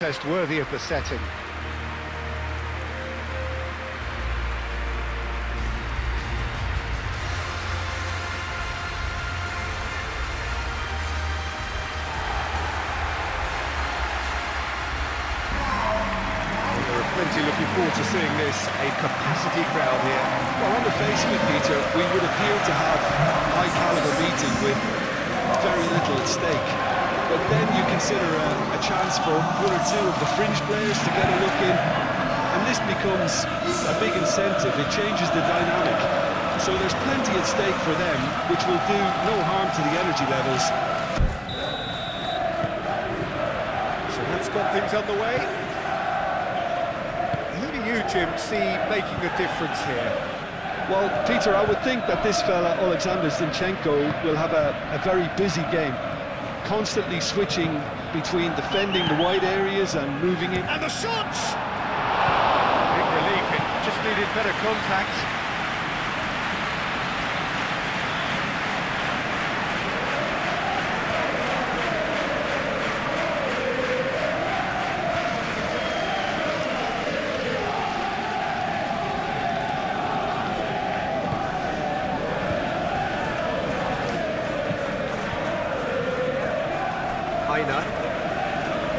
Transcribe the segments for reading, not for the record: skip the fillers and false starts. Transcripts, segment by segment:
Test worthy of the setting. Plenty looking forward to seeing this, a capacity crowd here. Well, on the face of it, Peter, we would appear to have a high-caliber meeting with very little at stake. But then you consider a chance for one or two of the fringe players to get a look in, and this becomes a big incentive. It changes the dynamic. So there's plenty at stake for them, which will do no harm to the energy levels. So that's got things underway. You, Jim, see making a difference here? Well, Peter, I would think that this fella, Alexander Zinchenko, will have a very busy game, constantly switching between defending the wide areas and moving in. And the shots! Big relief, it just needed better contact.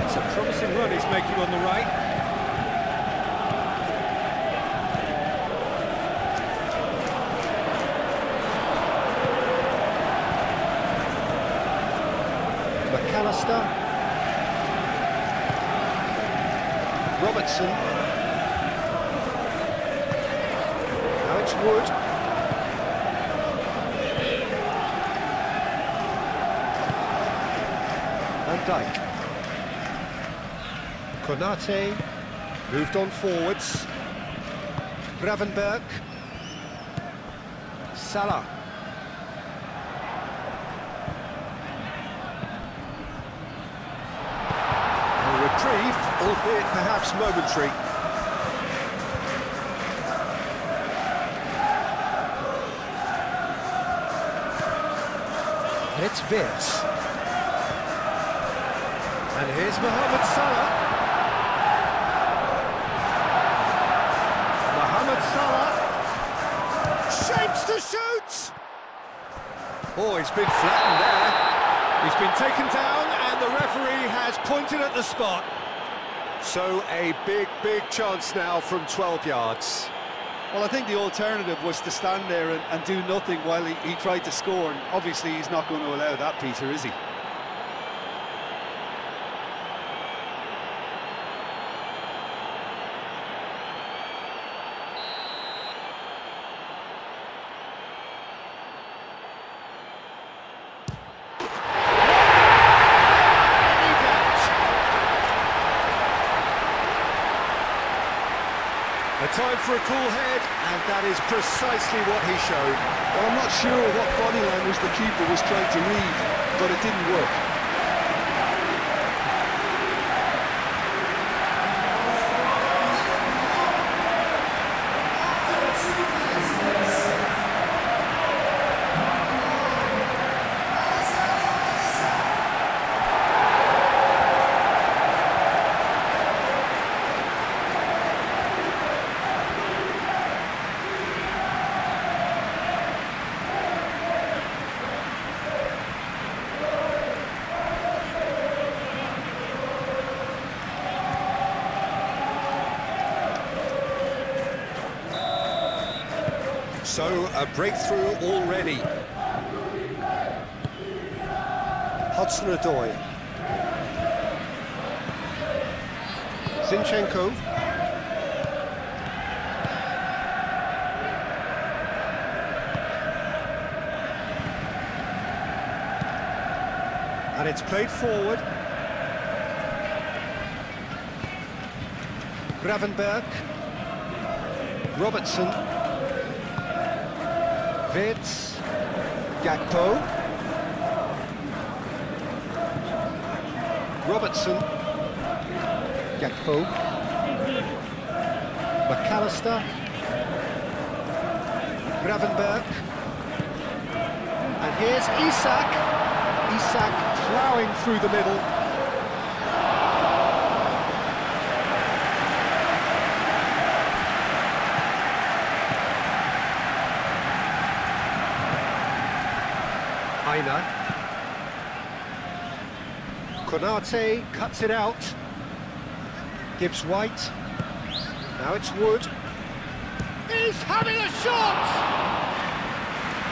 It's a promising run he's making on the right. McAllister. Robertson. Now it's Wood. Van Dijk. Konate moved on forwards. Gravenberg. Salah. A reprieve, albeit perhaps momentary. And it's Wirtz. And here's Mohamed Salah. Mohamed Salah shapes to shoot. Oh, he's been flattened there. He's been taken down and the referee has pointed at the spot. So a big chance now from 12 yards. Well, I think the alternative was to stand there and do nothing while he tried to score, and obviously he's not going to allow that, Peter, is he? A time for a cool head, and that is precisely what he showed. Well, I'm not sure what body language the keeper was trying to read, but it didn't work. So, a breakthrough already. Hudson-Odoi. Zinchenko. And it's played forward. Gravenberg. Robertson. Wirtz, Gakpo, Robertson, Gakpo, McAllister, Gravenberg, and here's Isak ploughing through the middle. Aina. Konate cuts it out. Gibbs White. Now it's Wood. He's having a shot!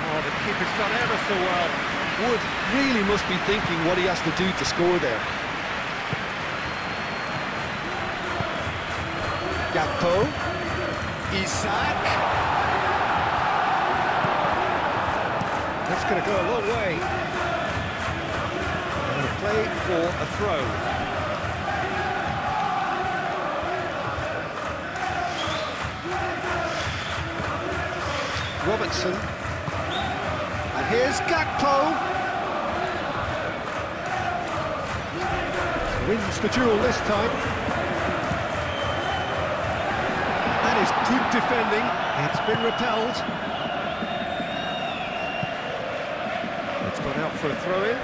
Oh, the keeper's done ever so well. Wood really must be thinking what he has to do to score there. Gakpo. Isak. That's going to go a long way. And a play for a throw. Robertson. And here's Gakpo. Wins the duel this time. That is good defending. It's been repelled. It's gone out for a throw-in.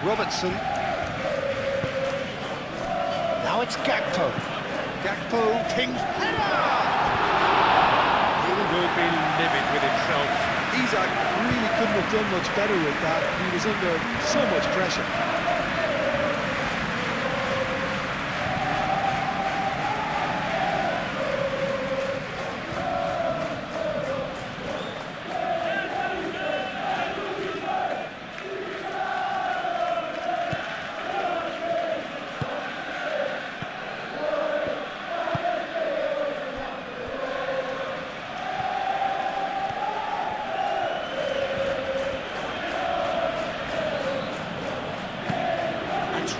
Robertson. Now it's Gakpo. Gakpo pings header! He will be livid with himself. Isak really couldn't have done much better with that. He was under so much pressure.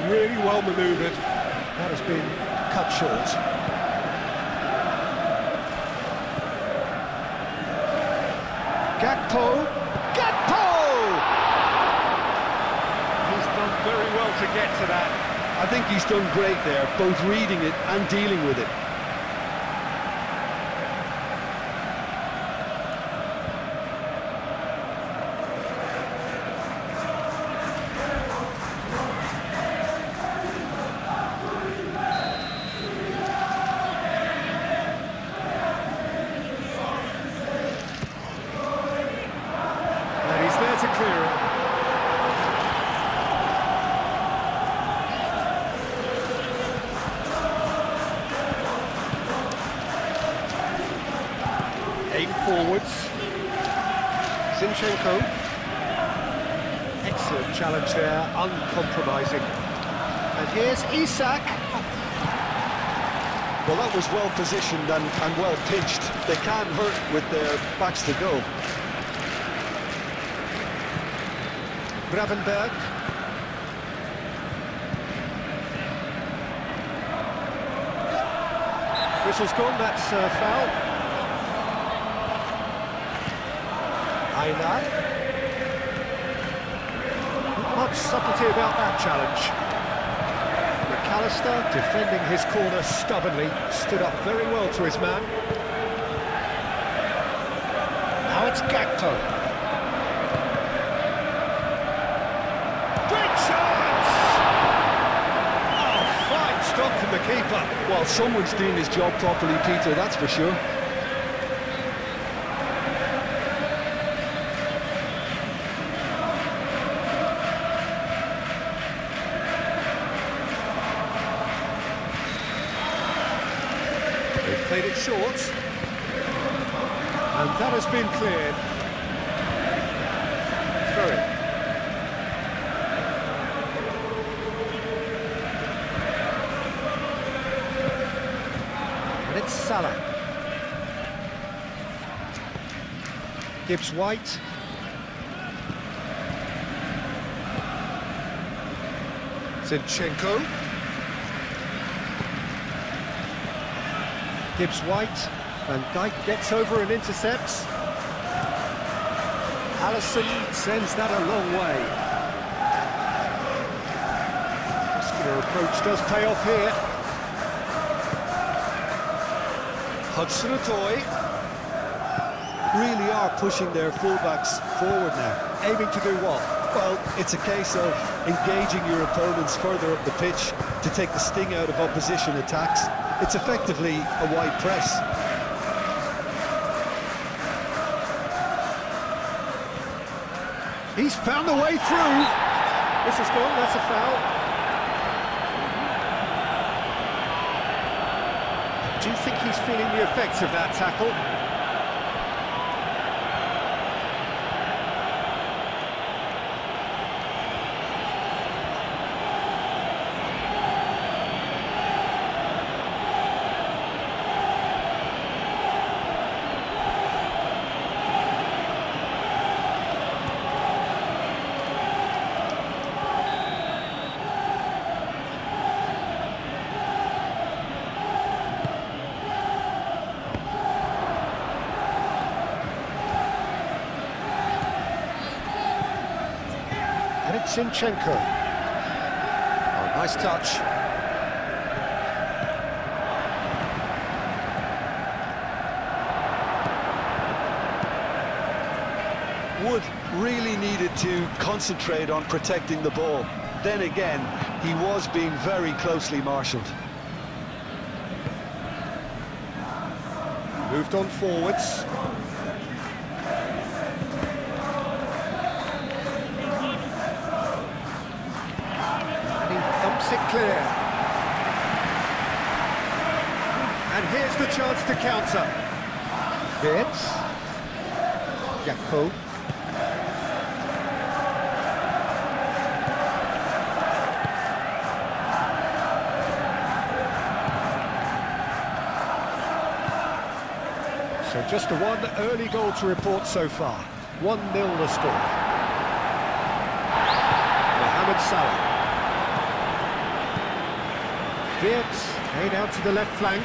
Really well manoeuvred. That has been cut short. Gakpo! Gakpo! He's done very well to get to that. I think he's done great there, both reading it and dealing with it. To clear it. Aim forwards. Zinchenko. Excellent challenge there, uncompromising. And here's Isak. Well, that was well positioned and well pitched. They can't hurt with their backs to goal. Gravenberg. Whistle's gone, that's foul. Aina. Not much subtlety about that challenge. McAllister, defending his corner stubbornly, stood up very well to his man. Now it's Gakpo. Stop from the keeper. Well, someone's doing his job properly, Peter, that's for sure. They've played it short. And that has been cleared. Throw it. It's Salah. Gibbs White. Zinchenko. Gibbs White. Van Dijk gets over and intercepts. Alisson sends that a long way. Muscular approach does pay off here. Hudson-Odoi really are pushing their fullbacks forward now. aiming to do what? Well, it's a case of engaging your opponents further up the pitch to take the sting out of opposition attacks. It's effectively a wide press. He's found the way through. This is gone, that's a foul. Do you think he's feeling the effects of that tackle? Zinchenko. Oh, nice touch. Wood really needed to concentrate on protecting the ball. Then again, he was being very closely marshalled. Moved on forwards. It clear. And here's the chance to counter. Wirtz. Gakpo. So just a one early goal to report so far. 1-0 the score. Mohamed Salah. Wirtz, made out to the left flank.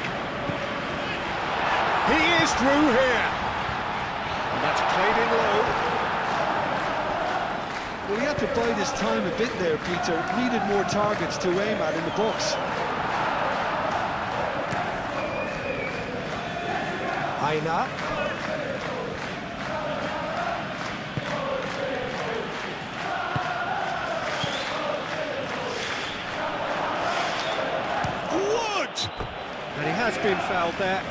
He is through here. And that's played in low. Well, he had to bide his time a bit there, Peter. Needed more targets to aim at in the box. Aina. And he has been fouled there.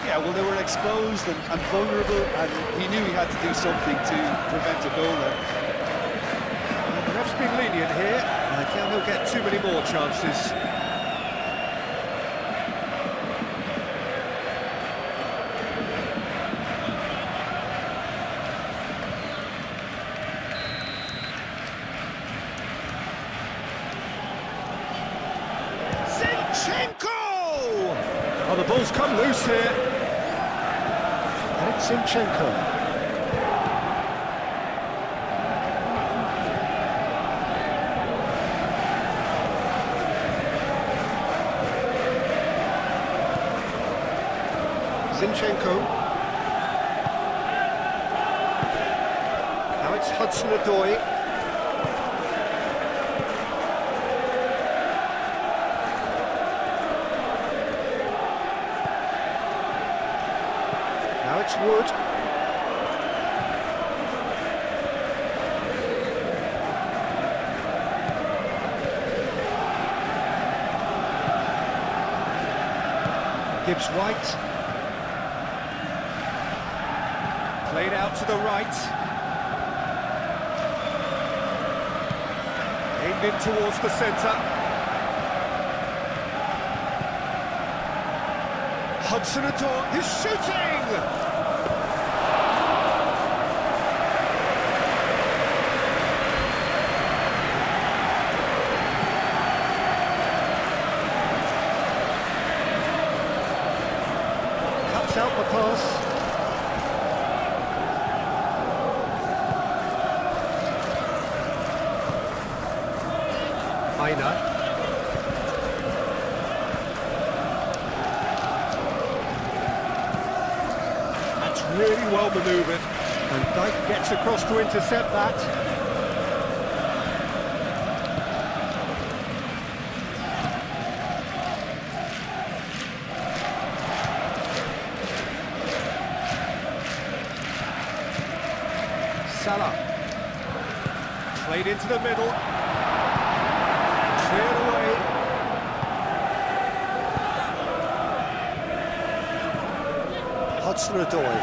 Yeah, well, they were exposed and vulnerable, and he knew he had to do something to prevent a goal there. And the ref's been lenient here. I doubt he'll get too many more chances. Oh, the ball's come loose here. And it's Zinchenko. Zinchenko. Now it's Hudson-Odoi. Now it's Wood. Gibbs White. Played out to the right. Aimed in towards the centre. Hudson-Odoi is shooting! Cuts out the pass. Aina. Really well manoeuvred, and Dijk gets across to intercept that. Salah played into the middle, cleared away. Hudson-Odoi.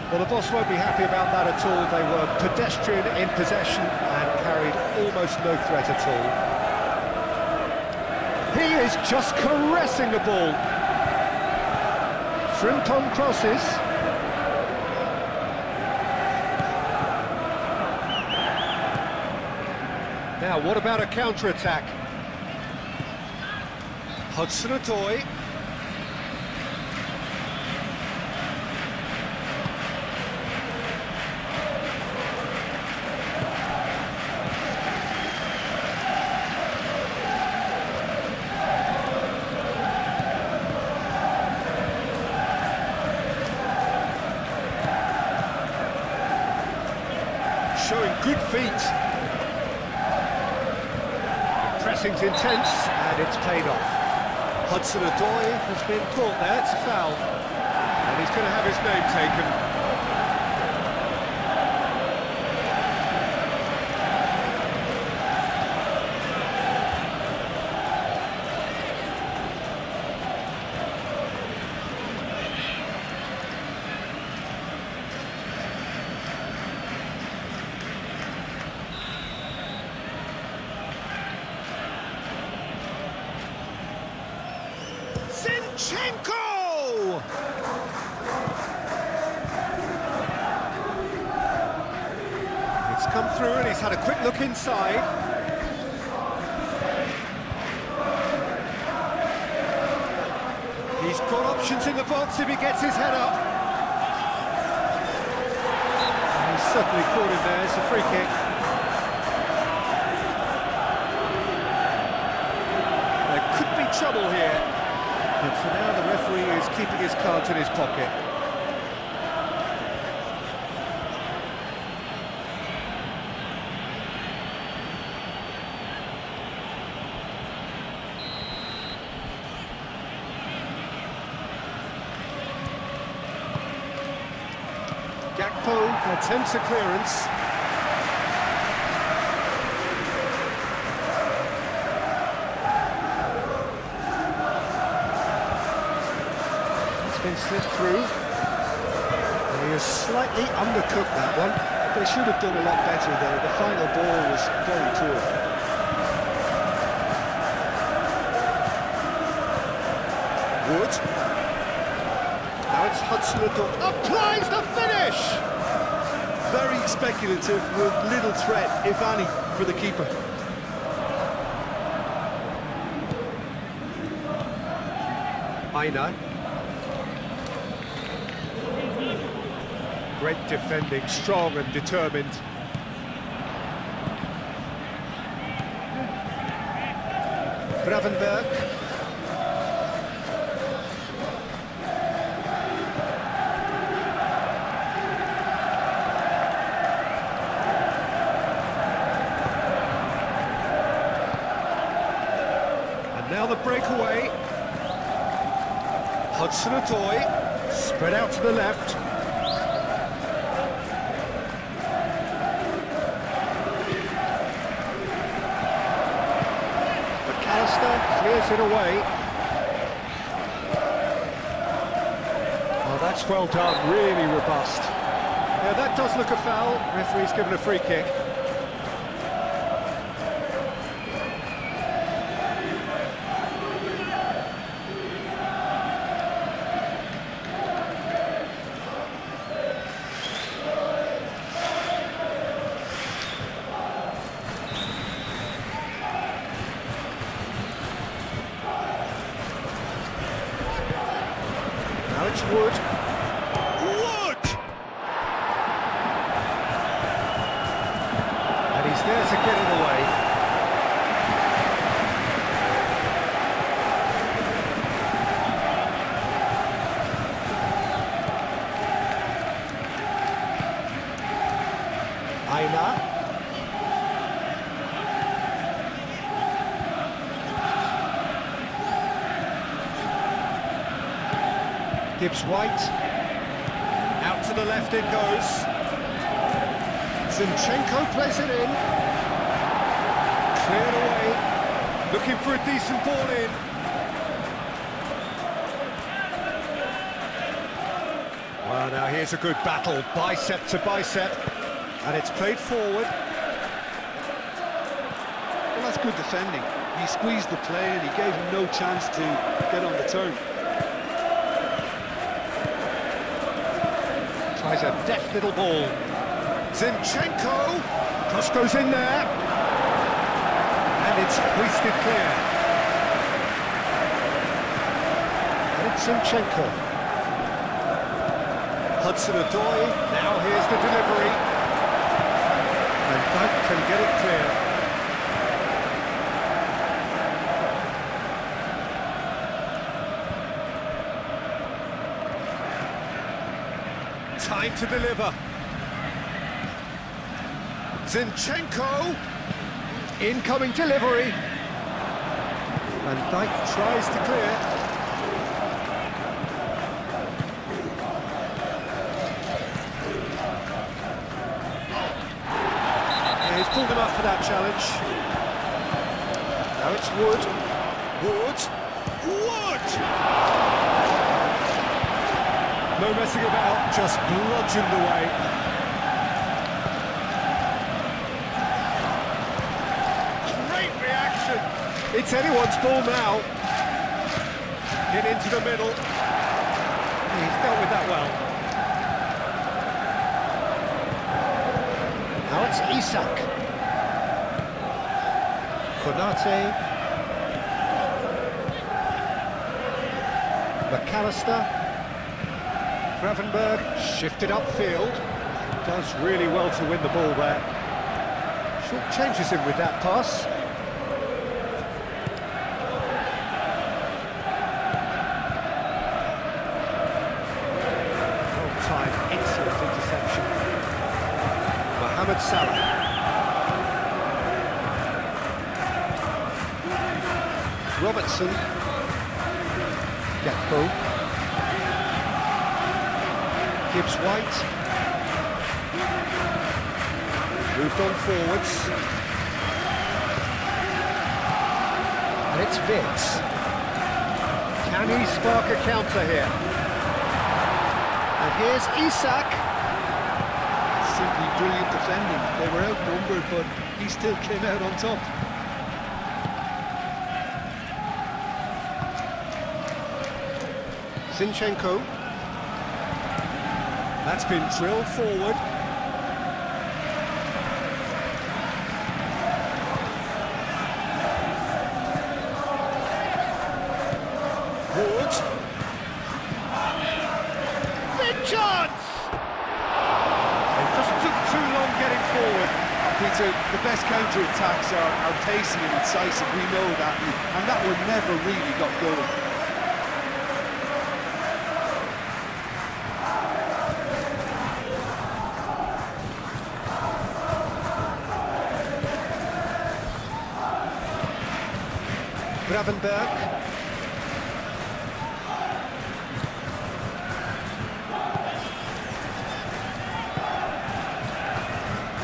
Well, the boss won't be happy about that at all. They were pedestrian in possession and carried almost no threat at all. He is just caressing the ball. Frimpong crosses. Now, what about a counter-attack? Hudson-Odoi. Showing good feet. The pressing's intense, and it's paid off. Hudson-Odoi has been caught there, it's a foul. And he's going to have his name taken. Zinchenko! It's come through and he's had a quick look inside. He's got options in the box if he gets his head up. And he's certainly caught him there, it's a free kick. There could be trouble here. But for now, the referee is keeping his cards in his pocket. Gakpo attempts a clearance. Been slipped through, and he has slightly undercooked that one. They should have done a lot better there. The final ball was very poor. Wood. Now it's Hudson-Odoi. Applies the finish! Very speculative with little threat, if any, for the keeper. Aina. Great defending, strong and determined. Gravenberg. And now the breakaway. Hudson-Odoi, spread out to the left. Clears it away. Oh, that's well done, really robust. Yeah, that does look a foul. Referee's given a free kick. Now it's Wood. Wood! And he's there to get it away. Aina. Gibbs White, out to the left it goes. Zinchenko plays it in. Cleared away, looking for a decent ball in. Well, now here's a good battle, bicep to bicep, and it's played forward. Well, that's good defending. He squeezed the play and he gave him no chance to get on the turn. Tries a deft little ball. Zinchenko! Cross goes in there. And it's hoisted clear. And it's Zinchenko. Hudson-Odoi, now here's the delivery. And Dyke can get it clear. Time to deliver. Zinchenko, incoming delivery. And Dyke tries to clear. Yeah, he's pulled him up for that challenge. Now it's Wood. Wood! No messing about, just bludgeoned away. Great reaction. It's anyone's ball now. Get into the middle. He's dealt with that well. Now it's Isak. Konate. McAllister. Gravenberg shifted upfield, does really well to win the ball there. Short changes him with that pass. Well-timed, excellent interception. Mohamed Salah. Robertson. Gakpo. Gibbs-White, moved on forwards, and it's Vitz. Can he spark a counter here? And here's Isak. Simply brilliant defending. They were outnumbered, but he still came out on top. Zinchenko. That's been drilled forward. Wood. Big chance! It just took too long getting forward. Peter, the best counter-attacks are pacey and incisive, we know that, and that one never really got going. Gravenberg.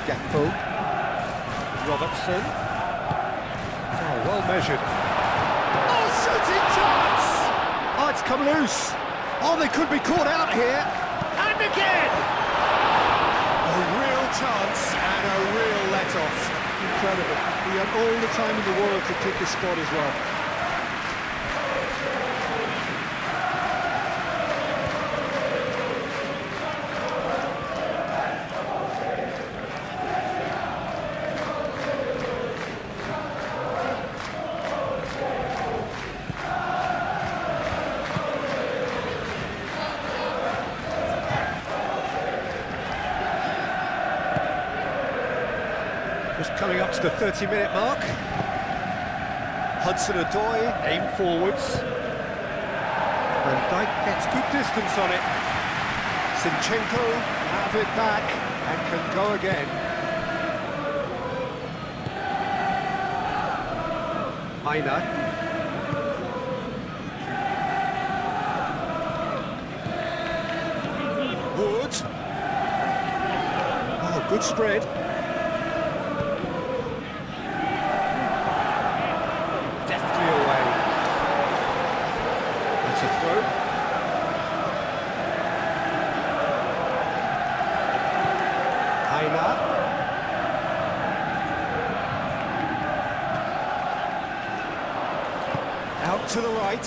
Gakpo. Robertson. Oh, well measured. Oh, shooting chance! Oh, it's come loose. Oh, they could be caught out here. And again! A real chance and a real let-off. Incredible. He had all the time in the world to pick his spot as well. Just coming up to the 30-minute mark. Hudson-Odoi, aim forwards. And Dyke gets good distance on it. Zinchenko have it back and can go again. Aina. Wood. Oh, good spread. Deftly away. That's a throw. to the right.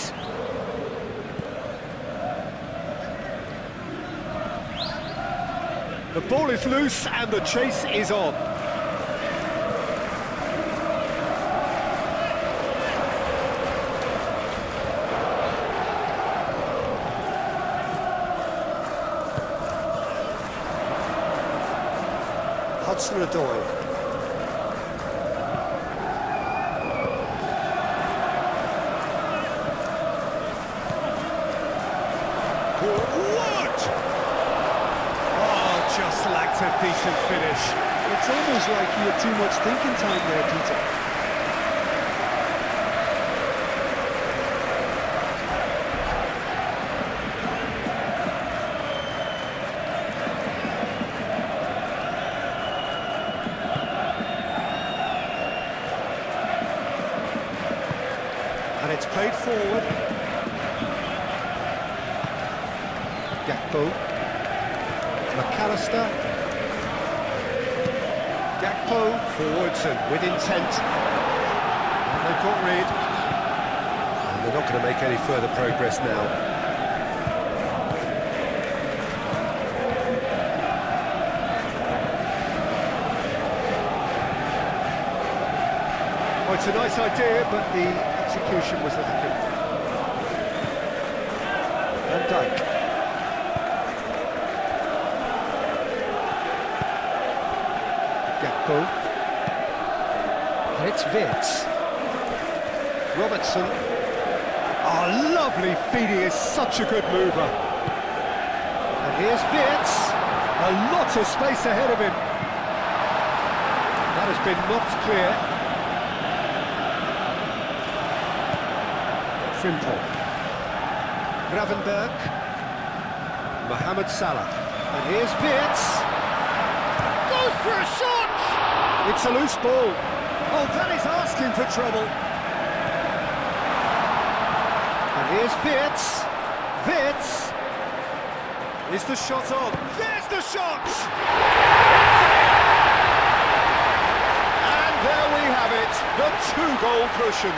The ball is loose and the chase is on. Hudson-Odoi. What? Oh, just lacked a decent finish. It's almost like he had too much thinking time there, Peter. And it's played forward. Gakpo. McAllister. Gakpo forwards and with intent. And they've got rid. And they're not going to make any further progress now. Oh, it's a nice idea, but the execution was lacking. Van Dijk. Gakpo. And it's Wirtz. Robertson. Oh, lovely feed, he is such a good mover. And here's Wirtz. A lot of space ahead of him. That has been knocked clear. Livrpool. Gravenberg. Mohamed Salah. And here's Wirtz. Goes for a shot! It's a loose ball. Oh, that is asking for trouble. And here's Wirtz. Wirtz. Is the shot on? There's the shot! And there we have it, the two-goal cushion.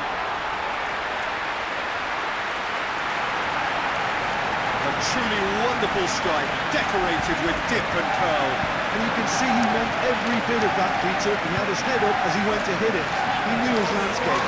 Truly wonderful strike, decorated with dip and curl. And you can see he meant every bit of that, Peter. He had his head up as he went to hit it. He knew his landscape.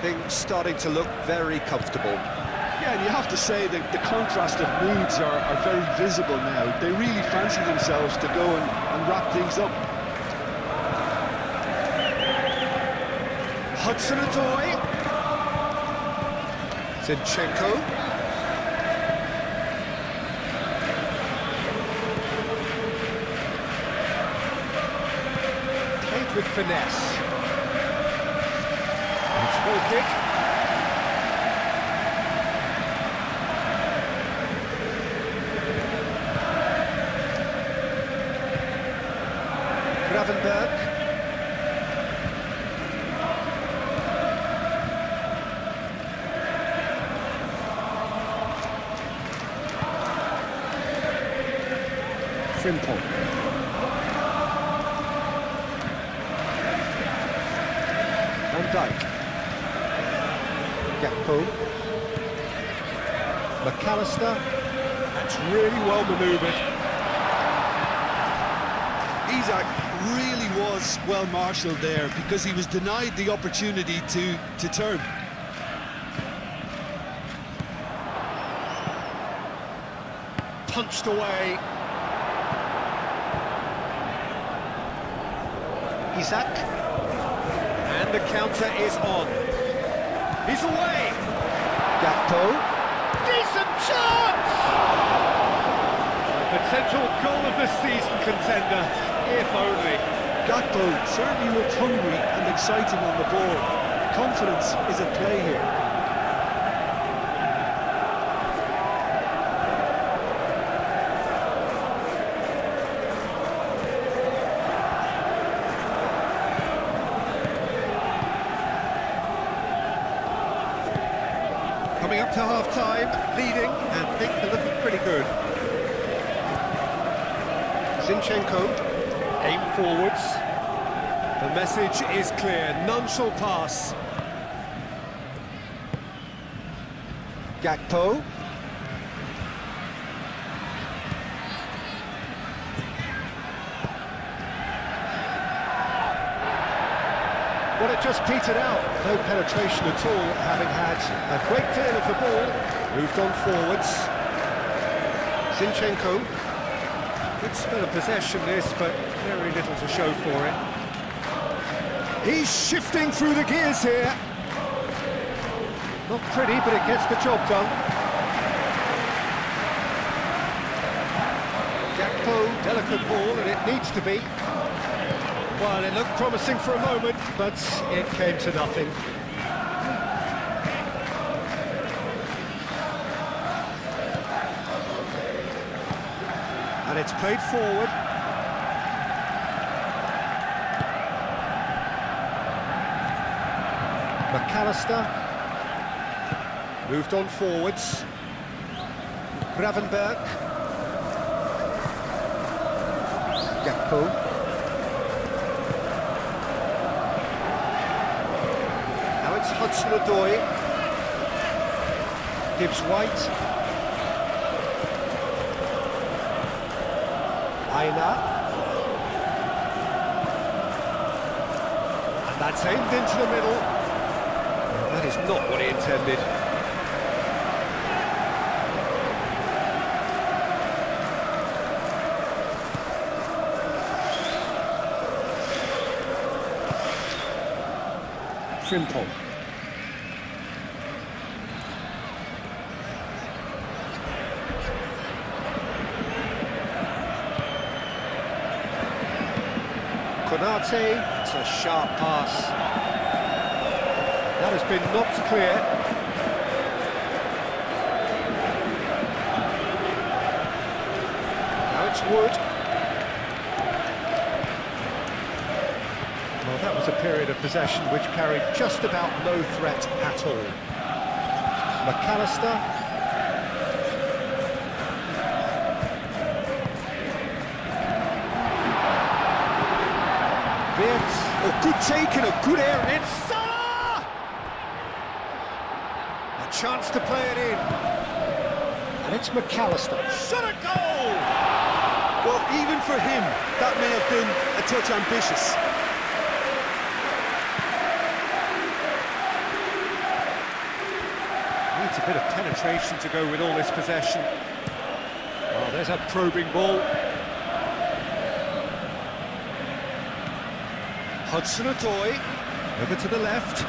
Things starting to look very comfortable. Yeah, and you have to say that the contrast of moods are very visible now. They really fancy themselves to go and wrap things up. Hudson-Odoi. Zinchenko. Played with finesse. Ball kick. Gravenberg. Livrpool. Van Dijk. Gakpo. McAllister. That's really well manoeuvred. Isak really was well marshalled there because he was denied the opportunity to turn. Punched away. Isak. And the counter is on. He's away. Gakpo. Decent chance! Potential goal of the season contender, if only. Gakpo certainly looked hungry and excited on the ball. Confidence is at play here. Coming up to half-time, leading, and things are looking pretty good. Zinchenko, aim forwards. The message is clear, none shall pass. Gakpo. Well, it just petered out, no penetration at all, having had a great deal of the ball. Moved on forwards. Zinchenko. Good spell of possession this, but very little to show for it. He's shifting through the gears here. Not pretty, but it gets the job done. Gakpo, delicate ball, and it needs to be. Well, it looked promising for a moment, but it came to nothing. And it's played forward. McAllister. Moved on forwards. Gravenberg. Gakpo. Hudson-Odoi, Gibbs-White, Aina, and that's aimed into the middle. That is not what he intended. Frimpong. Konate, it's a sharp pass. That has been knocked clear. Now it's Wood. Well, that was a period of possession which carried just about no threat at all. McAllister. Oh, good take and a good air, and it's Salah! A chance to play it in. And it's McAllister. Shot a goal! Well, even for him, that may have been a touch ambitious. Needs a bit of penetration to go with all this possession. Oh, there's a probing ball. Hudson-Odoi, over to the left.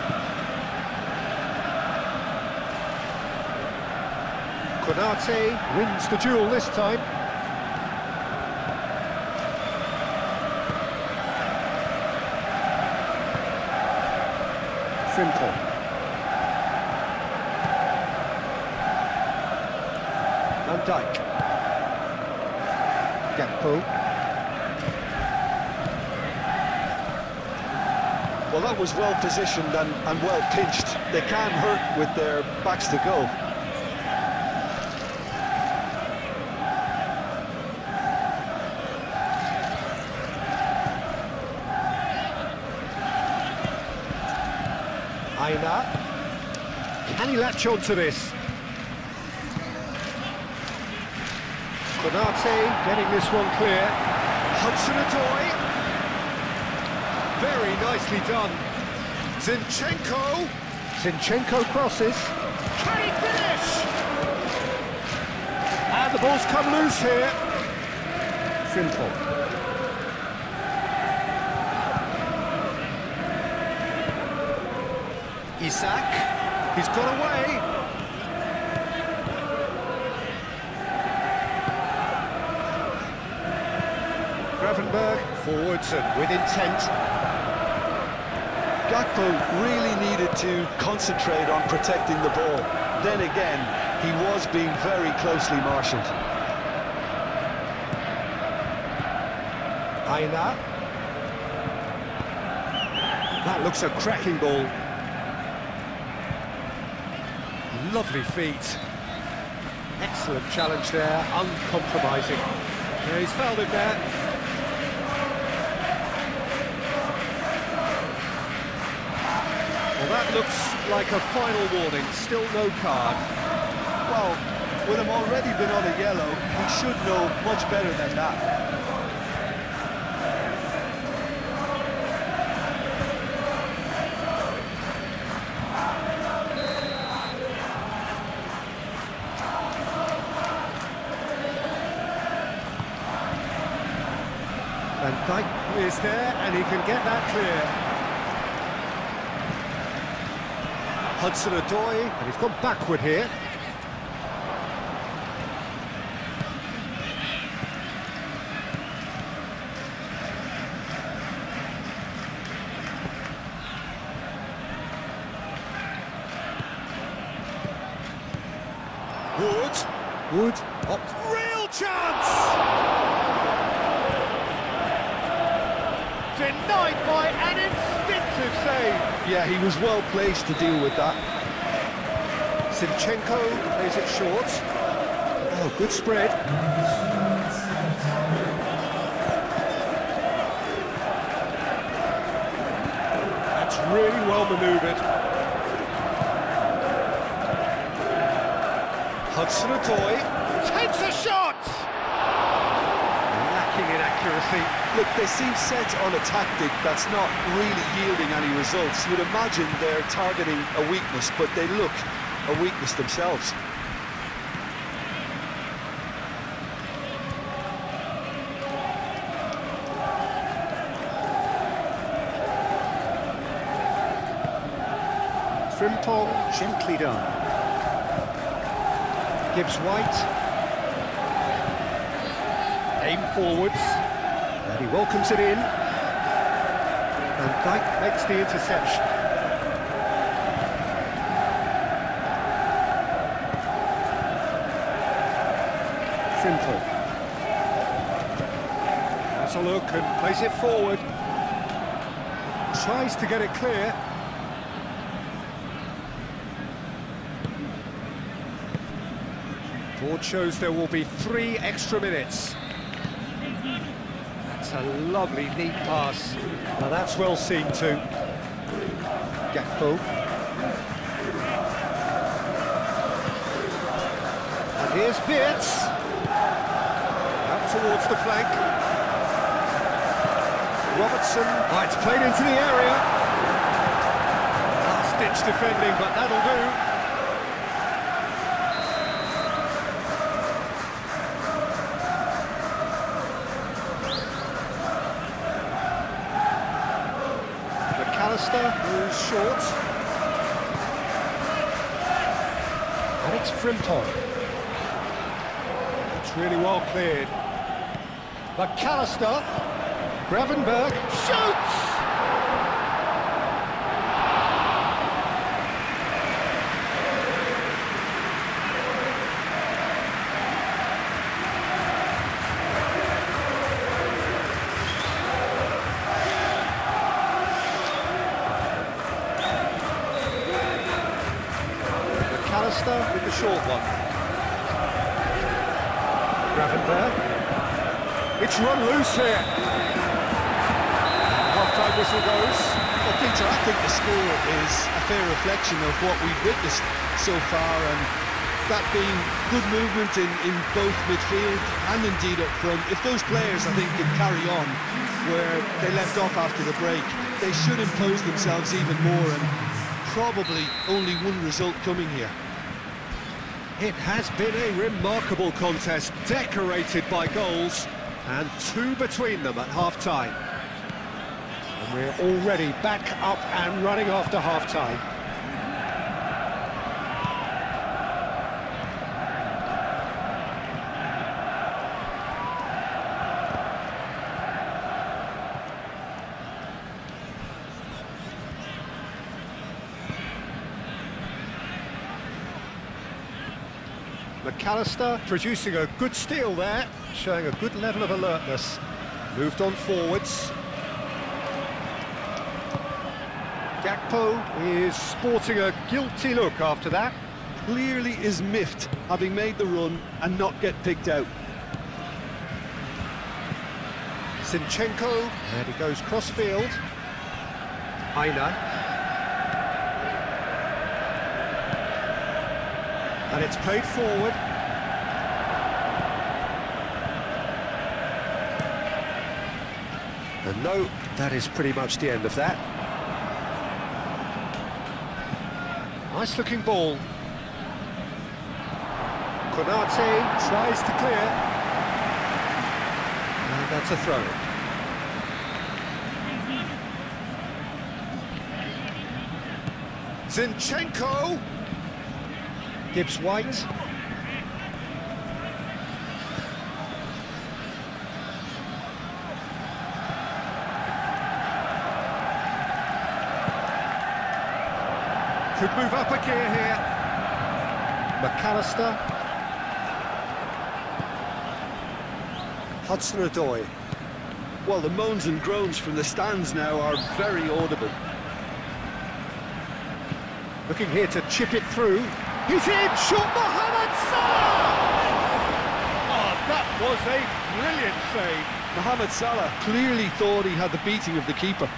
Konate wins the duel this time. Frimpong. Van Dijk. Gakpo. Well, that was well positioned and well pinched. They can't hurt with their backs to go. Aina. Can he latch on to this? Konate getting this one clear. Hudson-Odoi. Very nicely done. Zinchenko. Zinchenko crosses. Can he finish? And the ball's come loose here. Frimpong. Isak. He's got away. Robertson with intent. Gakpo really needed to concentrate on protecting the ball. Then again, he was being very closely marshalled. Aina. That looks a cracking ball. Lovely feet. Excellent challenge there, uncompromising. Yeah, he's fouled it there. Well, that looks like a final warning, still no card. Well, with him already been on a yellow, he should know much better than that. And Dijk is there, and he can get that clear. Hudson-Odoi, and he's gone backward here. Wood, oh, real chance! Denied by an instinctive save. Yeah, he was well placed to deal with that. Zinchenko plays it short. Oh, good spread. That's really well manoeuvred. Hudson-Odoi takes a shot! Lacking in accuracy. Look, they seem set on a tactic that's not really yielding any results. You'd imagine they're targeting a weakness, but they look a weakness themselves. Frimpong, gently done. Gibbs White. Aim forwards. And he welcomes it in. And Dijk makes the interception. Frimpong. Has a look and plays it forward. Tries to get it clear. Board shows there will be 3 extra minutes. That's a lovely, neat pass. Now that's well seen too. Gakpo. And here's Beerts. Out towards the flank. Robertson. Oh, it's played into the area. Last-ditch defending, but that'll do. Moves short. And it's Frimpong. It's really well cleared. McAllister. Gravenberg shoots! With the short one. Gravenberg. It's run loose here. Half-time whistle goes. Well, Peter, I think the score is a fair reflection of what we've witnessed so far, and that being good movement in both midfield and indeed up front. If those players, I think, can carry on where they left off after the break, they should impose themselves even more, and probably only one result coming here. It has been a remarkable contest, decorated by goals, and 2 between them at half-time. And we're already back up and running after half-time. McAllister producing a good steal there, showing a good level of alertness. Moved on forwards. Gakpo is sporting a guilty look after that. Clearly is miffed, having made the run and not get picked out. Zinchenko, and he goes cross-field. Aina. And it's played forward. And no, that is pretty much the end of that. Nice looking ball. Konate tries to clear. And that's a throw. Zinchenko. Gibbs White. Could move up a gear here. McAllister. Hudson-Odoi. Well, the moans and groans from the stands now are very audible. Looking here to chip it through. He's in! Shot Mohamed Salah! Oh, that was a brilliant save. Mohamed Salah clearly thought he had the beating of the keeper.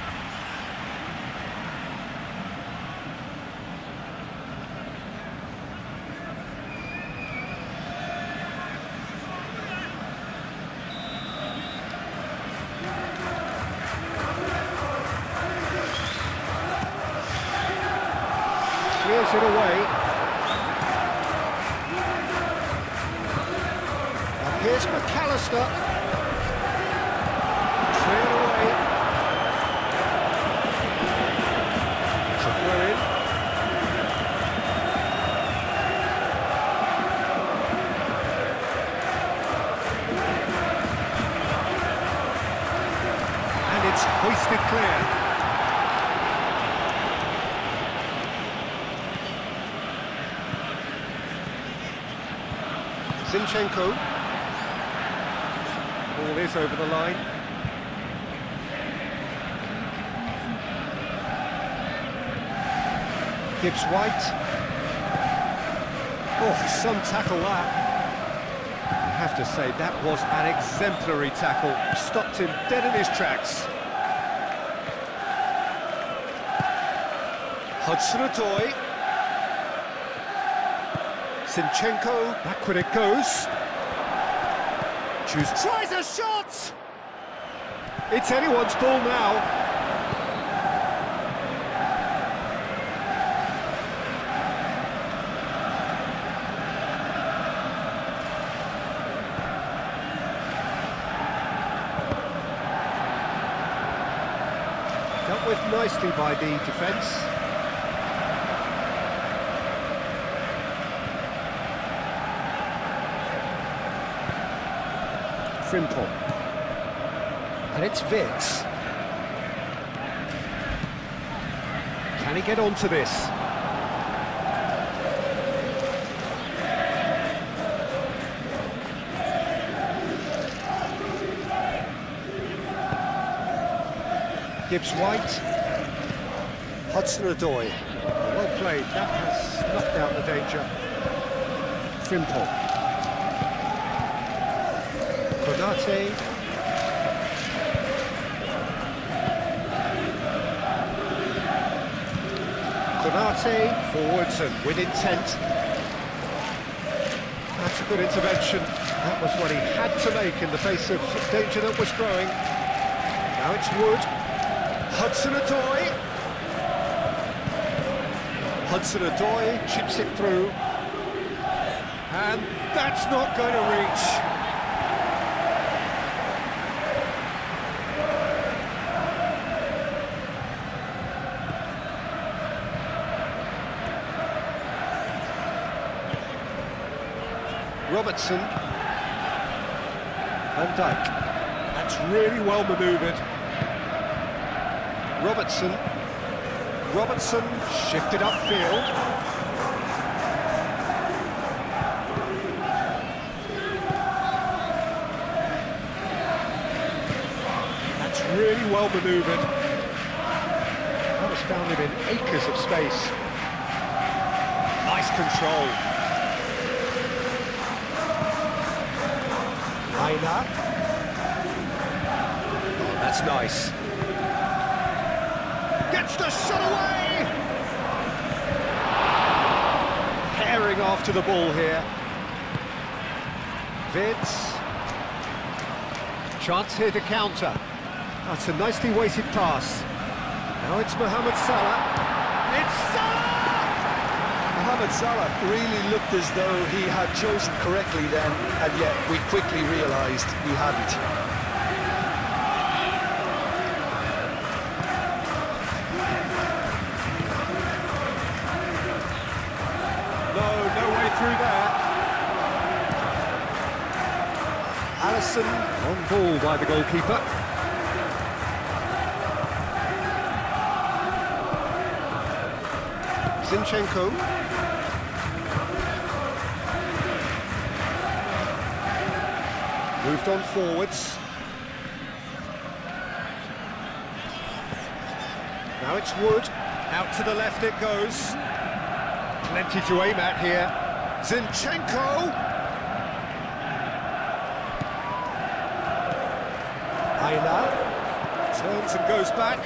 Clears it away. And here's McAllister. Cleared away. It's a throw in. And it's hoisted clear. Zinchenko. Ball is over the line. Gibbs White. Oh, some tackle that. I have to say, that was an exemplary tackle. Stopped him dead in his tracks. Hudson-Odoi. Zinchenko, backward it goes. Tries a shot! It's anyone's ball now. Dealt with nicely by the defence. Livrpool. And it's Vitz. Can he get onto this? Gibbs White. Hudson-Odoi. Well played. That has snuffed out the danger. Livrpool. Konate. Konate forwards and with intent. That's a good intervention. That was what he had to make in the face of danger that was growing. Now it's Wood. Hudson-Odoi. Hudson-Odoi chips it through. And that's not going to reach. Robertson. Van Dijk. That's really well manoeuvred. Robertson. Robertson shifted upfield. really well manoeuvred. That has found him in acres of space. Nice control. Aina. Oh, that's nice. Gets the shot away! Herring after the ball here. Vince. Chance here to counter. That's a nicely weighted pass. Now it's Mohamed Salah. It's Salah! Mohamed Salah really looked as though he had chosen correctly then, and yet we quickly realised he hadn't. No way through there. Alisson on ball by the goalkeeper. Zinchenko. Moved on forwards. Now it's Wood. Out to the left it goes. Plenty to aim at here. Zinchenko. Aina turns and goes back.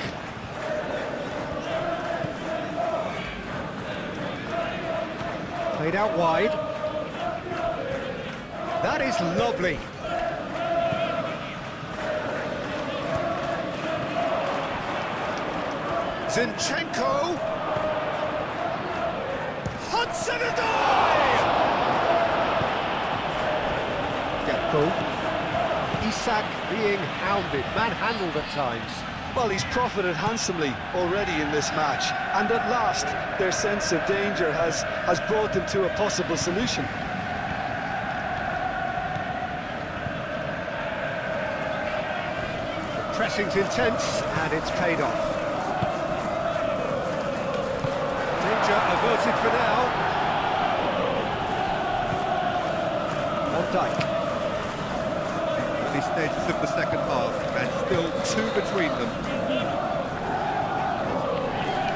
Played out wide. That is lovely. Zinchenko. Hudson-Odoi! Gakpo. Isak being hounded, manhandled at times. Well, he's profited handsomely already in this match, and at last their sense of danger has brought them to a possible solution. The pressing's intense, and it's paid off. Danger averted for now. Van Dijk. Early stages of the second half, and still two between them.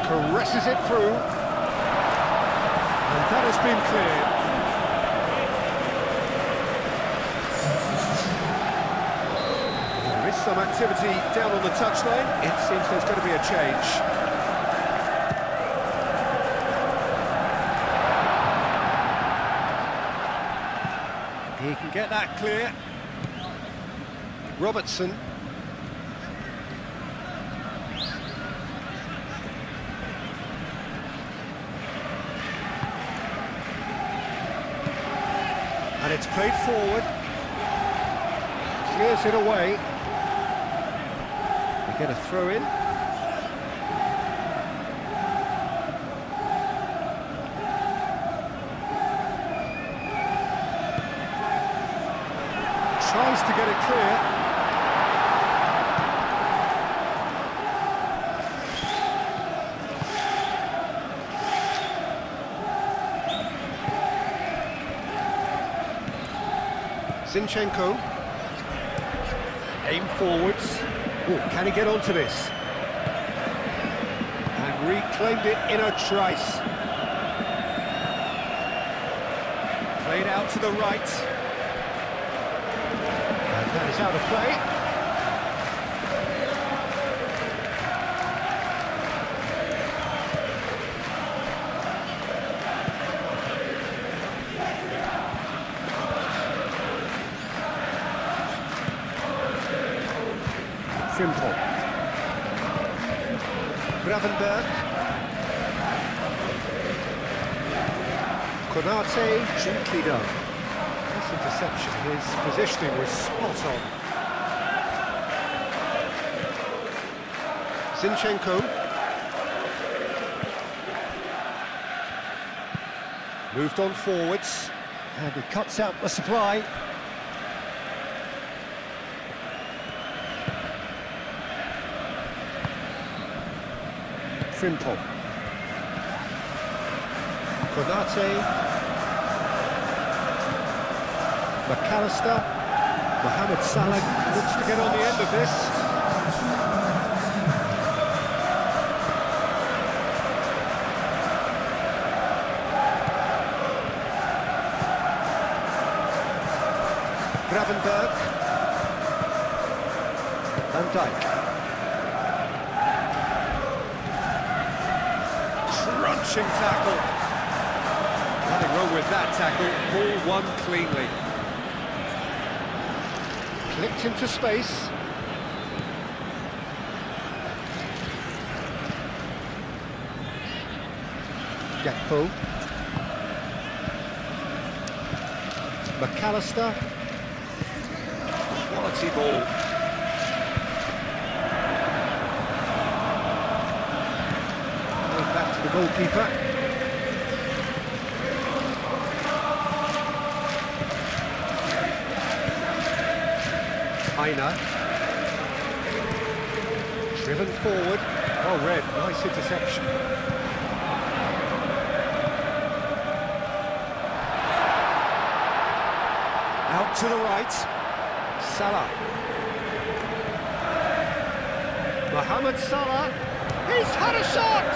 Caresses it through, and that has been cleared. There is some activity down on the touchline. It seems there's going to be a change. He can get that clear. Robertson. And it's played forward. Clears it away. We get a throw in. Tries to get it clear. Zinchenko. Aim forwards. Ooh, can he get onto this? And reclaimed it in a trice. Played out to the right. And that is out of play. Livrpool. Gravenberg. Konate, gently done. This interception, his positioning was spot on. Zinchenko. Moved on forwards, and he cuts out the supply. Livrpool. Konate. McAllister. Mohamed Salah looks to get on the end of this. Gravenberg. Van Dijk. Crunching tackle. Nothing wrong with that tackle. Ball won cleanly. Clipped into space. Gakpo. McAllister. Quality ball. Going back to the goalkeeper. Heiner. Driven forward. Oh, Red, nice interception. Out to the right. Salah. Mohamed Salah. He's had a shot!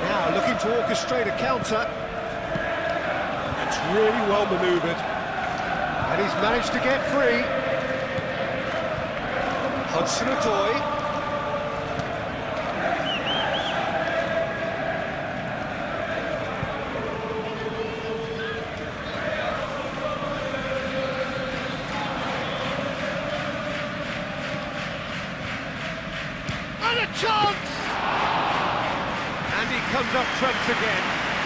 Now looking to orchestrate a counter. It's really well manoeuvred. And he's managed to get free. Hudson-Odoi. And a chance! And he comes up trumps again.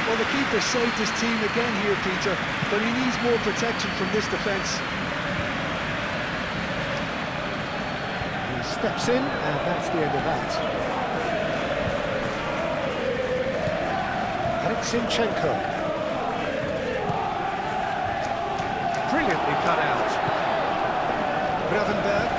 Well, the keeper saved his team again here, Peter, but he needs more protection from this defence. He steps in, and that's the end of that. Zinchenko. Brilliantly cut out. Gravenberg.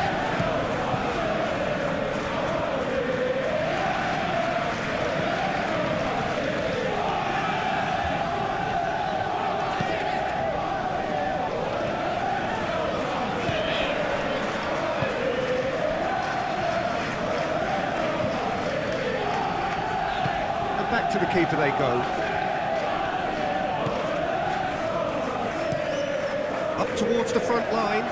Back to the keeper they go. Up towards the front line.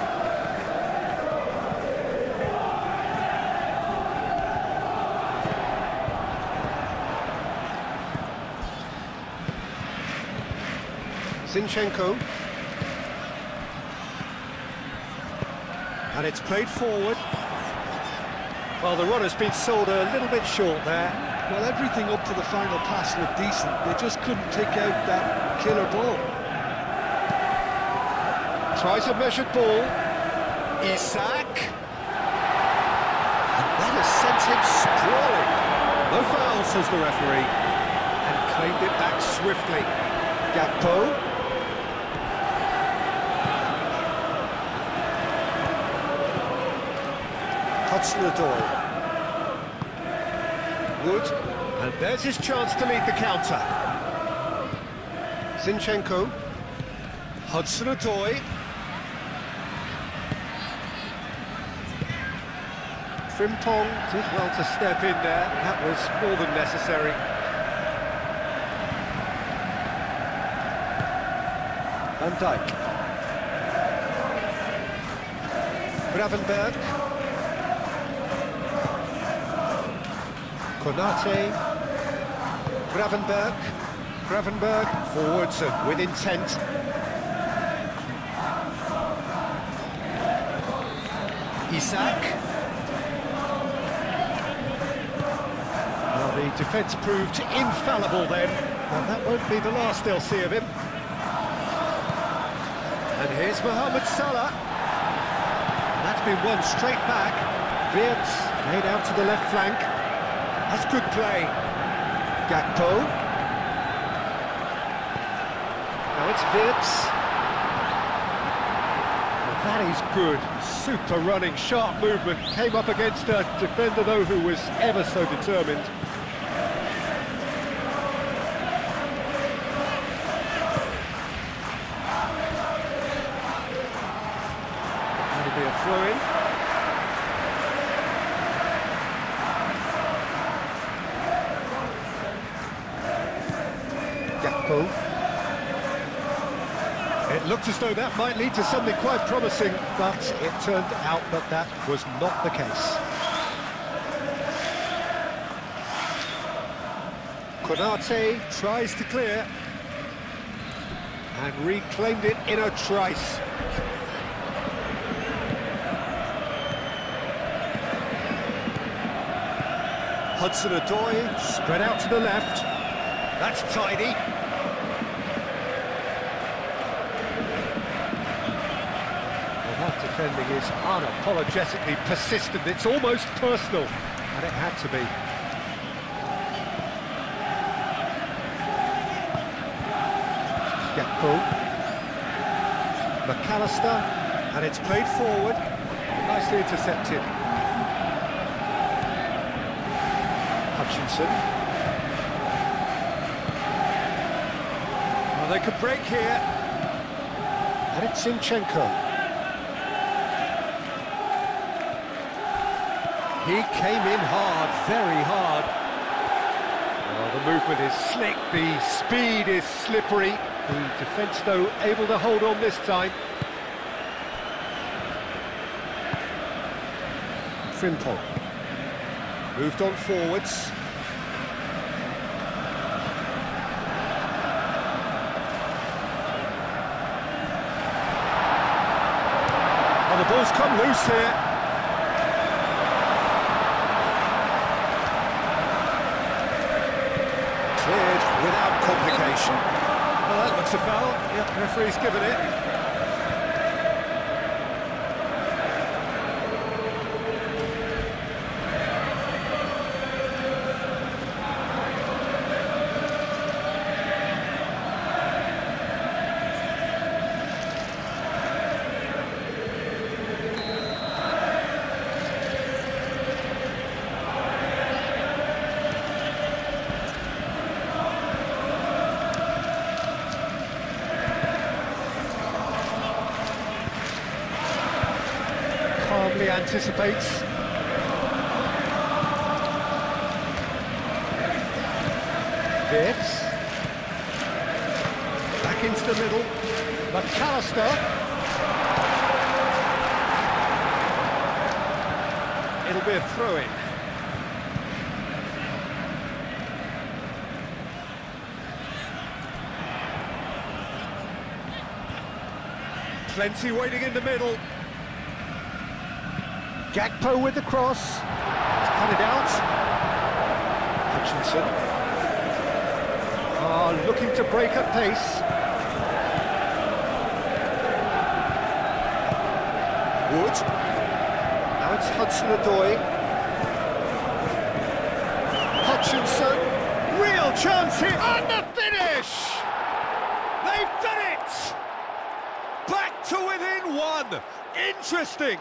Zinchenko. And it's played forward. Well, the run has been sold a little bit short there. Well, everything up to the final pass looked decent. They just couldn't pick out that killer ball. Tries a measured ball. Isak. And that has sent him sprawling. No foul, says the referee. And claimed it back swiftly. Gakpo. Hudson-Odoi. Wood, and there's his chance to lead the counter. Zinchenko. Hudson-Odoi. Frimpong did well to step in there. That was more than necessary. Van Dijk. Gravenberg. Konate. Gravenberg forwards and with intent. Isak. Well, the defence proved infallible then, and that won't be the last they'll see of him. And here's Mohamed Salah. And that's been won straight back. Wirtz made out to the left flank. That's good play. Gakpo. Now it's Wirtz. Well, that is good. Super running, sharp movement. Came up against a defender, though, who was ever so determined. That'll be a throw-in. It looked as though that might lead to something quite promising, but it turned out that that was not the case. Konate tries to clear and reclaimed it in a trice. Hudson-Odoi spread out to the left. That's tidy. Well, that defending is unapologetically persistent. It's almost personal, and it had to be. Gakpo, McAllister, and it's played forward, nicely intercepted. Hutchinson. Well, they could break here, and it's Zinchenko. He came in hard, very hard. Well, the movement is slick, the speed is slippery. The defence, though, able to hold on this time. Frimpong moved on forwards. And the ball's come loose here. Cleared without complication. Well, that looks a foul. Yep, referee's given it. Calmly anticipates. Vitz. Back into the middle. McAllister. It'll be a throw-in. Plenty waiting in the middle. Gakpo with the cross. He's cut it out. Hutchinson. Looking to break at pace. Wood. Now it's Hudson-Odoi. Hutchinson. Real chance here. And the finish! They've done it! Back to within one. Interesting.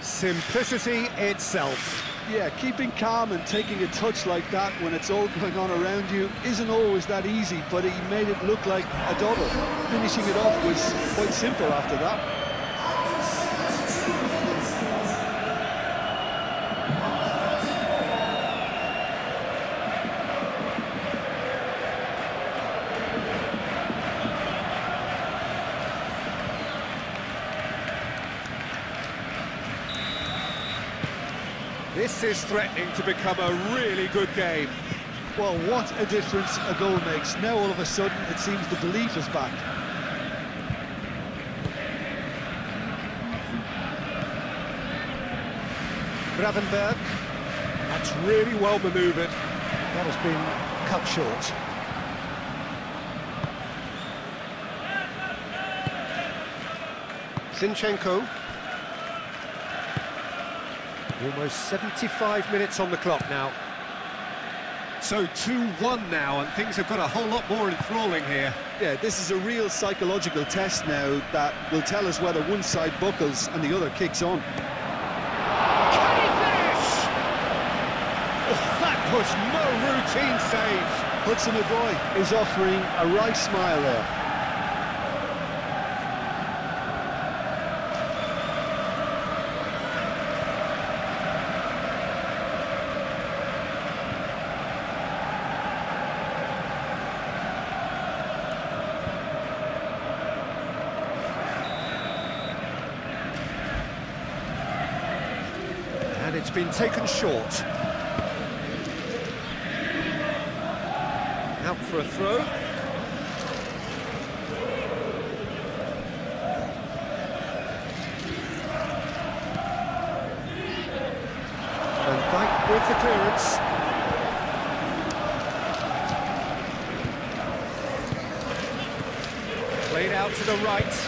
Simplicity itself. Yeah, keeping calm and taking a touch like that when it's all going on around you isn't always that easy, but he made it look like a double. Finishing it off was quite simple after that. This is threatening to become a really good game. Well, what a difference a goal makes. Now all of a sudden it seems the belief is back. Gravenberg. That's really well manoeuvred. That has been cut short. Zinchenko. Almost 75 minutes on the clock now. So 2-1 now, and things have got a whole lot more enthralling here. Yeah, this is a real psychological test now that will tell us whether one side buckles and the other kicks on. Can he finish? Oh, that was no routine save. Hudson-Odoi is offering a wry smile there. it's been taken short. Out for a throw. Van Dijk with the clearance. Played out to the right.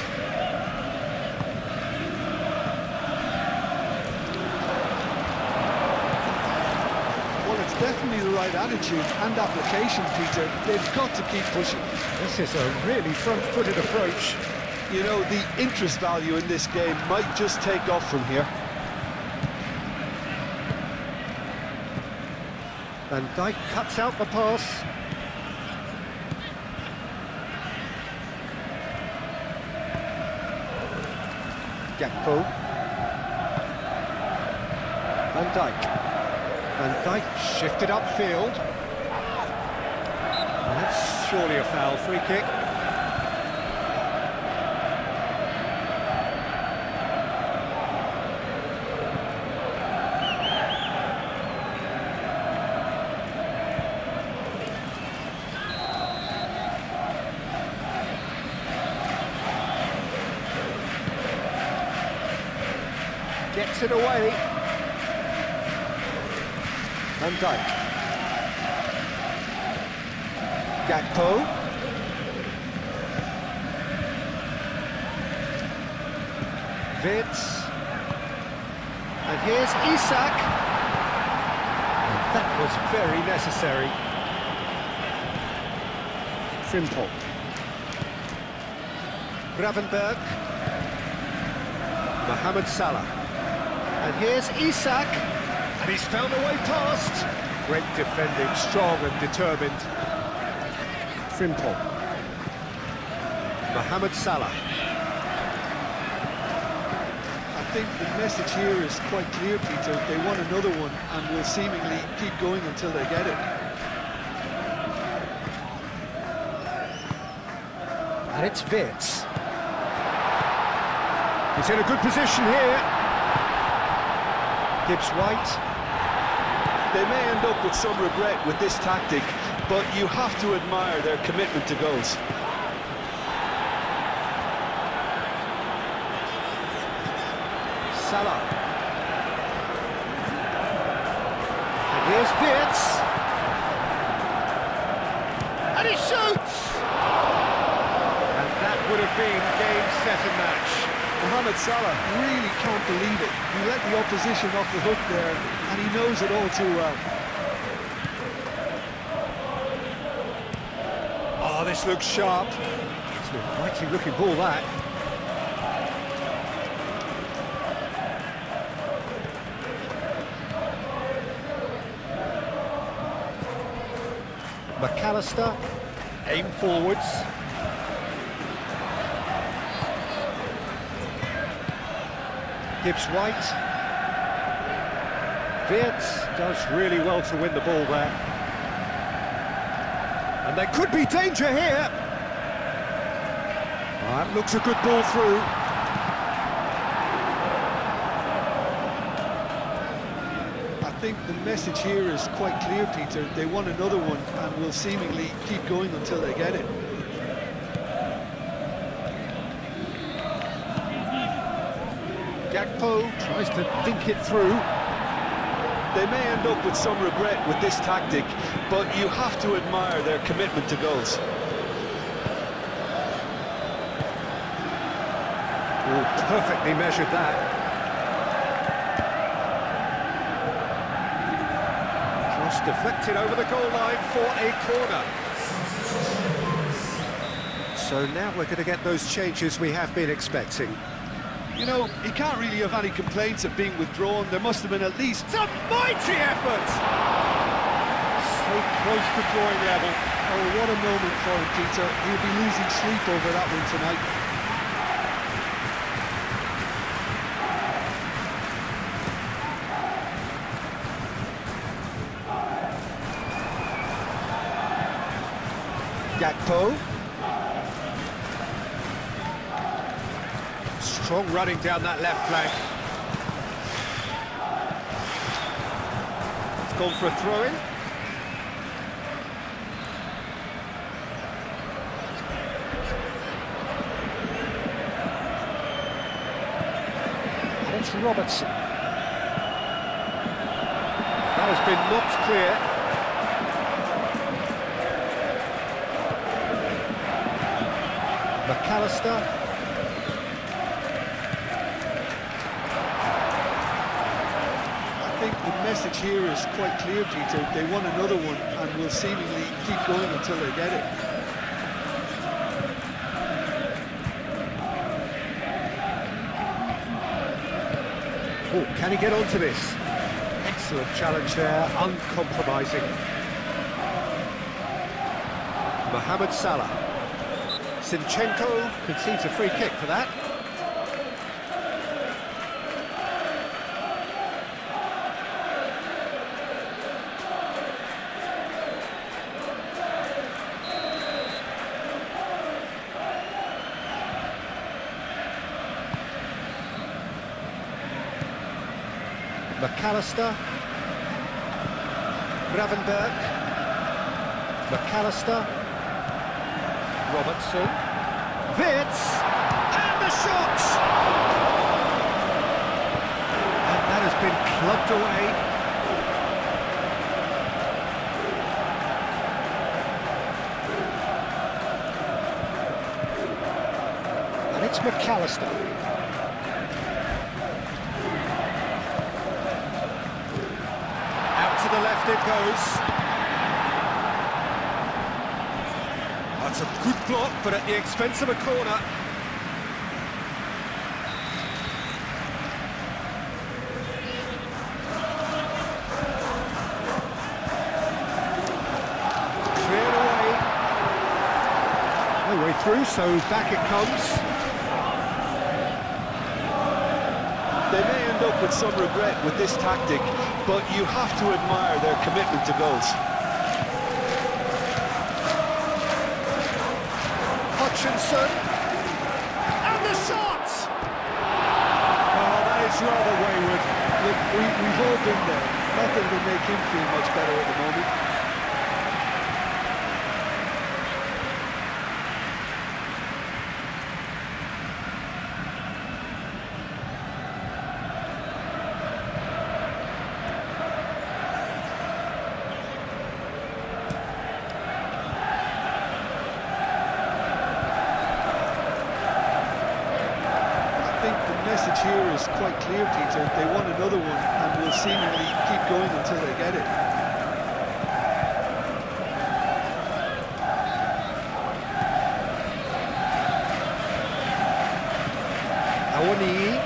Definitely the right attitude and application, Peter. They've got to keep pushing. This is a really front-footed approach. You know, the interest value in this game might just take off from here. Van Dijk cuts out the pass. Gakpo. Van Dijk. Van Dijk shifted upfield. That's surely a foul, free kick. Gets it away. Van Dijk. Gakpo. Vitz. And here's Isak. And that was very necessary. Simple. Gravenberg. Mohamed Salah. And here's Isak. And he's found a way past. Great defending, strong and determined. Simple. Mohamed Salah. I think the message here is quite clear, Peter. They want another one and will seemingly keep going until they get it. And it's Vitz. He's in a good position here. Gibbs White. They may end up with some regret with this tactic, but you have to admire their commitment to goals. Salah. And here's Vitz. And he shoots! And that would have been game, set and match. Mohamed Salah really can't believe it. He let the opposition off the hook there, and he knows it all too well. Oh, this looks sharp. It's a mighty looking ball, that. McAllister, aim forwards. Gibbs White. Vitz does really well to win the ball there. And there could be danger here. That looks a good ball through. I think the message here is quite clear, Peter. They want another one and will seemingly keep going until they get it. Gakpo tries to dink it through. They may end up with some regret with this tactic, but you have to admire their commitment to goals. Oh, perfectly measured that. Cross deflected over the goal line for a corner. So now we're going to get those changes we have been expecting. You know, he can't really have any complaints of being withdrawn. There must have been at least... It's a mighty effort! So close to drawing level. Oh, what a moment for him, Peter. He'll be losing sleep over that one tonight. Gakpo. Strong running down that left flank. It's gone for a throw-in. And it's Robertson. That has been knocked clear. McAllister. I think the message here is quite clear, Peter. They want another one and will seemingly keep going until they get it. Oh, can he get onto this? Excellent challenge there, uncompromising. Mohamed Salah. Zinchenko concedes a free kick for that. McAllister. Gravenberg. McAllister. Robertson. Vitz. And the shot! And that has been clubbed away. And it's McAllister. Out to the left it goes. That's a good block, but at the expense of a corner. Cleared away. No way through, so back it comes. They may end up with some regret with this tactic, but you have to admire their commitment to goals. Hutchinson, and the shot! Oh, that is rather wayward. Look, we've all been there. Nothing will make him feel much better at the moment. The message here is quite clear, Peter. They want another one and will seemingly keep going until they get it. Awani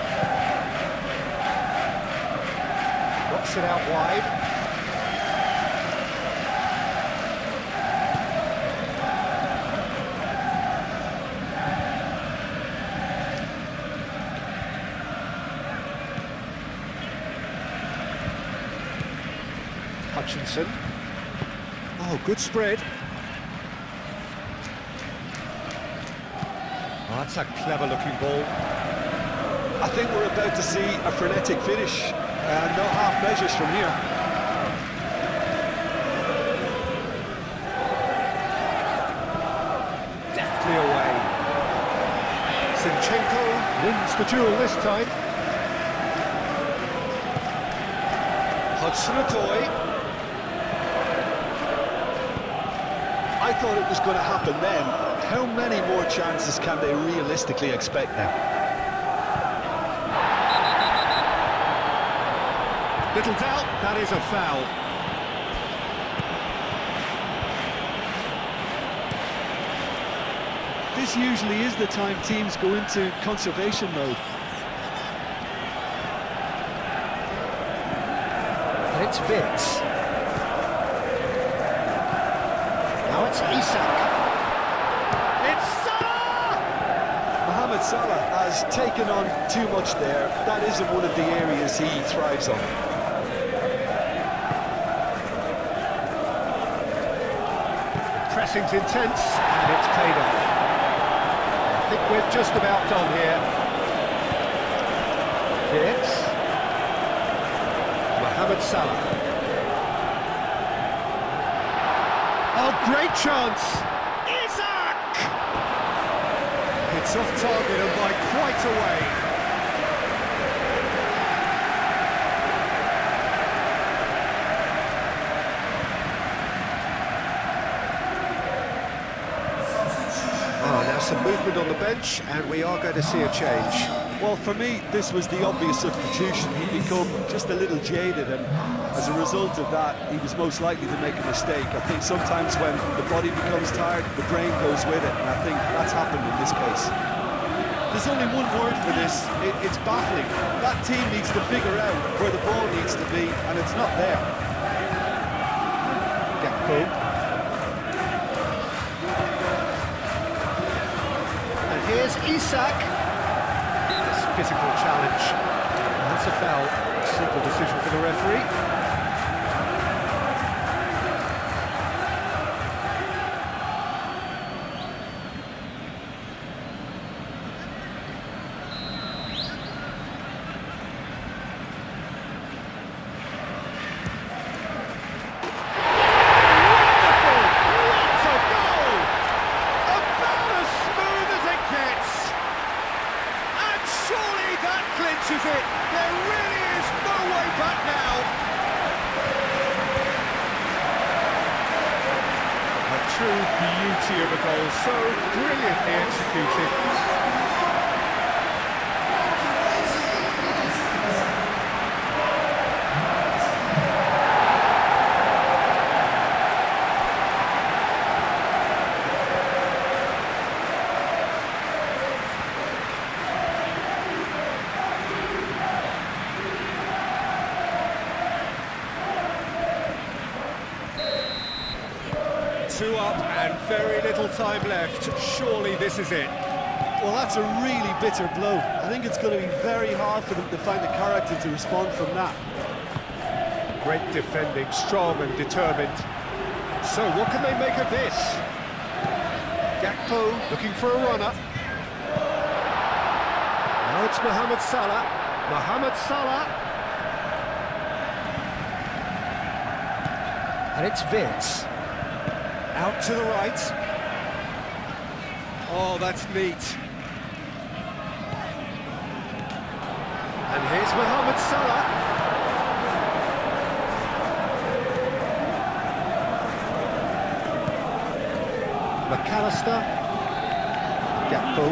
knocks it out wide. Hutchinson. Oh, good spread. Oh, that's a clever-looking ball. I think we're about to see a frenetic finish, and no half measures from here. Deftly away. Zinchenko wins the duel this time. Hudson-Odoi. I thought it was going to happen then. How many more chances can they realistically expect now? Little doubt, that is a foul. This usually is the time teams go into conservation mode. And it's Vitz. Now it's Isak. It's Salah! Mohamed Salah has taken on too much there. That isn't one of the areas he thrives on. Pressing's intense, and it's paid off. I think we're just about done here. Vitz. Mohamed Salah. Oh, great chance! Isak! It's off target and by quite a way. Now some movement on the bench, and we are going to see a change. Well, for me, this was the obvious substitution. He'd become just a little jaded, and as a result of that, he was most likely to make a mistake. I think sometimes when the body becomes tired, the brain goes with it, and I think that's happened in this case. There's only one word for this, it's baffling. That team needs to figure out where the ball needs to be, and it's not there. Gakpo. Here's Isak. This physical challenge. That's a foul. Simple decision for the referee. It. There really is no way back now. A true beauty of a goal, so brilliantly executed. Two up and very little time left. Surely this is it. Well, that's a really bitter blow. I think it's going to be very hard for them to find the character to respond from that. Great defending, strong and determined. So what can they make of this? Gakpo looking for a runner. Now it's Mohamed Salah. Mohamed Salah. And it's Vince. Out to the right. Oh, that's neat. And here's Mohamed Salah. McAllister. Gakpo.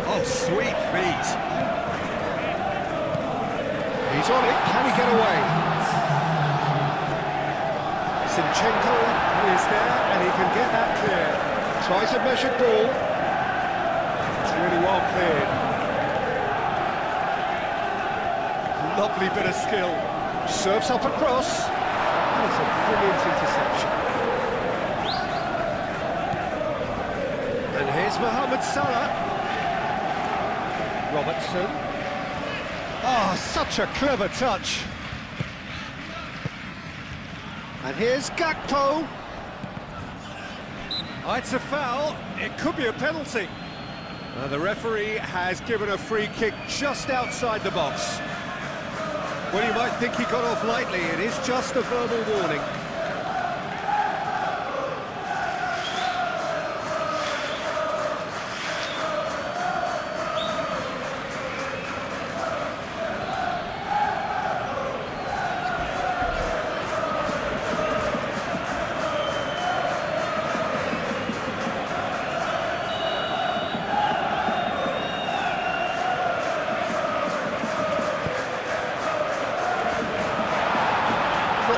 Oh, sweet feet. He's on it. Can he get away? Zinchenko is there, and he can get that clear. Tries a measured ball. It's really well cleared. Lovely bit of skill. Serves up across. That's a brilliant interception. And here's Mohamed Salah. Robertson. Oh, such a clever touch. And here's Gakpo. Oh, it's a foul. It could be a penalty. The referee has given a free kick just outside the box. Well, you might think he got off lightly. It is just a verbal warning.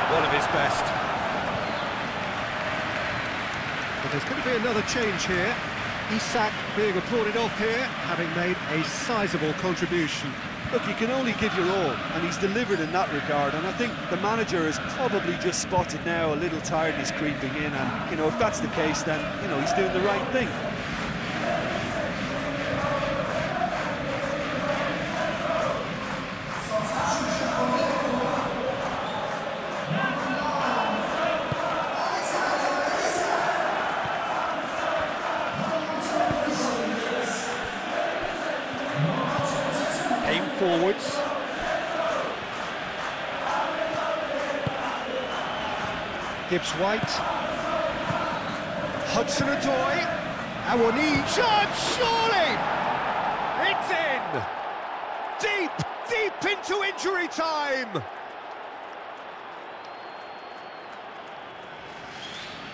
One of his best. But there's going to be another change here. Isak being applauded off here, having made a sizable contribution. Look, you can only give your all, and he's delivered in that regard, and I think the manager has probably just spotted now a little tiredness creeping in, and, you know, if that's the case, then, you know, he's doing the right thing. Forwards. Gibbs-White. Hudson-Odoi. Awani. Shot, surely! It's in! Deep into injury time!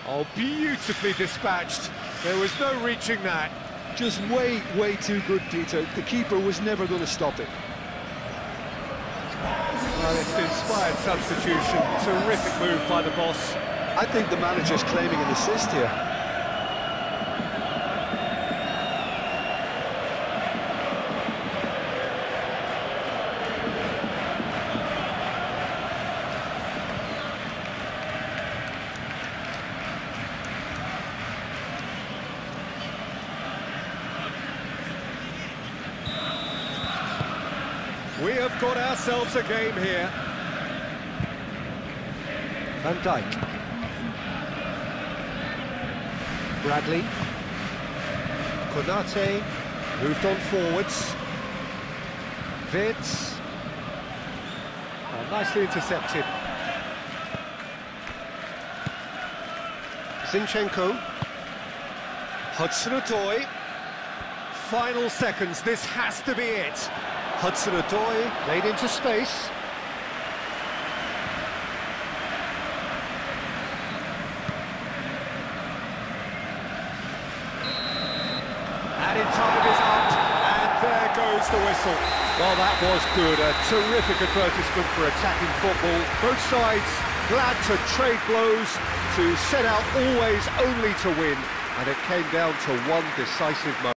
Oh, beautifully dispatched. There was no reaching that. Just way too good, Peter. The keeper was never going to stop it. Well, it's an inspired substitution. Terrific move by the boss. I think the manager's claiming an assist here. We have got ourselves a game here. Van Dijk. Bradley. Konate. Moved on forwards. Vids. Oh, nicely intercepted. Zinchenko. Hudson-Odoi. Final seconds, this has to be it. Hudson-Odoi laid into space. Added time is up, and there goes the whistle. Well, that was good. A terrific advertisement for attacking football. Both sides glad to trade blows, to set out always only to win, and it came down to one decisive moment.